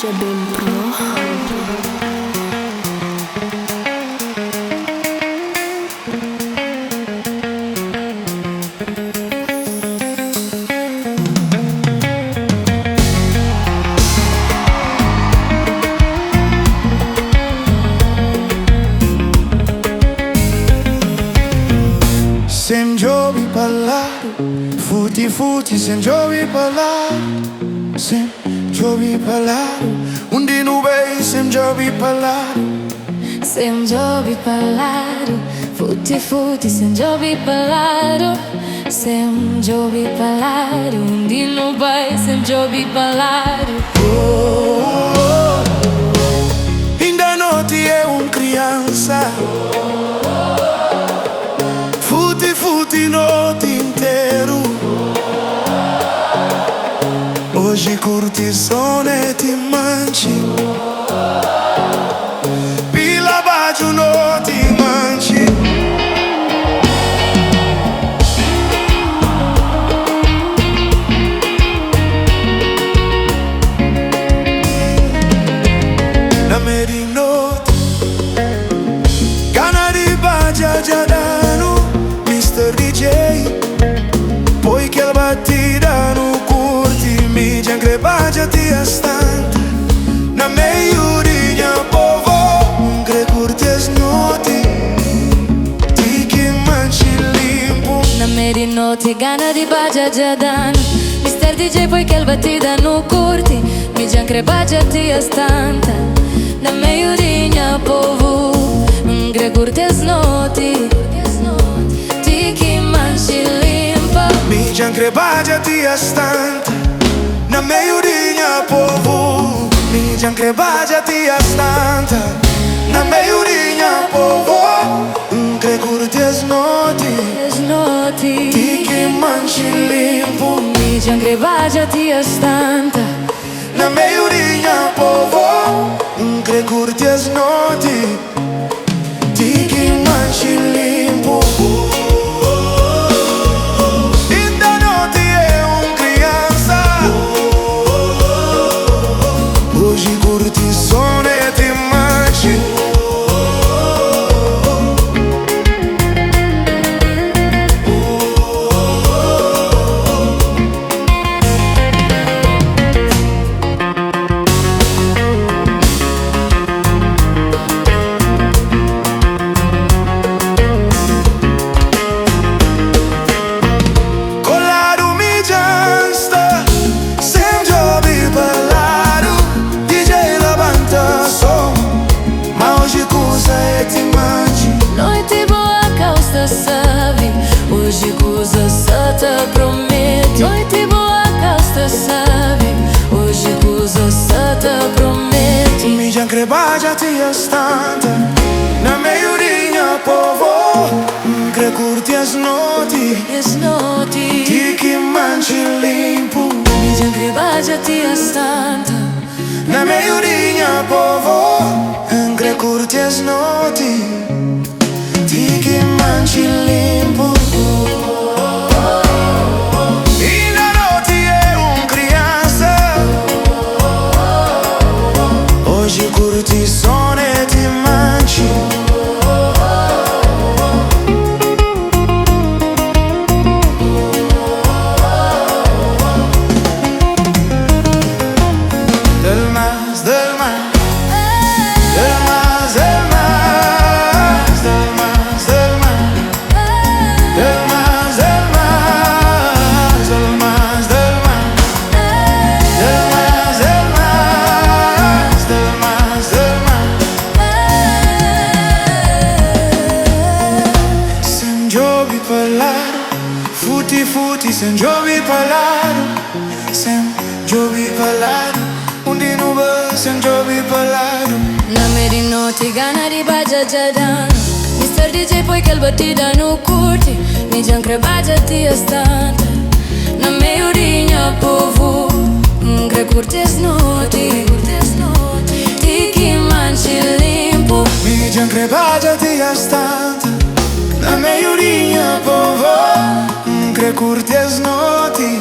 Jabim Pro. Sem jobi parlare, futi futi, sem jobi parlare, sem jobi parlare, undi nube, sem jobi parlare. Sem jobi parlare, futi futi, sem jobi parlare, sem jobi parlare, undi non vai, sem jobi parlare. Ainda noite é criança, futi futi noite inteiro. Hoje curtição ti mangi, pila bacio no ti mangi. Na meri notte, gana di bacia già dano, Mr. DJ. Poi che la battita non curti, mi già crepagia ti astante. Na meglio di mia povo, cre curti e snoti, ti che mangi limpo. Na meri notte gana di bagia già dan, Mr. DJ poi che il battita non curti, mi già crepagia ti astanta. Na meglio di mia povo, cre curti e snoti, ti che mangi limpa. Mi già crepagia ti astante. Na meglio di mia povo, mi già crepagia ti astante. Na meglio di mia povo, cre curti e snoti, ti che mangi limpo. Mi già crepagia ti astanta. Na meglio di mia povo, cre curti e snoti, ti che mangi limpo. Ainda notte é criança, hoje curtição ti mangi. Noi ti boa causta sabe, hoje coisa sata promete. Noi ti boa causta sabe, hoje coisa sata promete. Mi già crepagia ti astante. Na meglio di mia povo, cre curti e snoti, ti che mangi limpo. Mi già crepagia ti astanta. Na meglio di mia povo, cre curti e snoti, ti che mangi limpo. Ainda notte é criança, hoje curtição ti mangi. Del mas, del mas, del mas, del mas, del mas, del mas, del mas, del mas, del mas, del mas, del mas, del mas. Sem jobi parlare, futi futi, sem jobi parlare, sem jobi parlare, undi nube, sem jobi parlare. Na meri notte gana di bagia già dan, Mr. DJ poi che il battita non curti, mi già crepagia ti astanta. Na meglio di mia povo, cre curti e snoti, ti che mangi limpo. Mi già crepagia ti astante. Na meglio di mia povo, cre curti e snoti,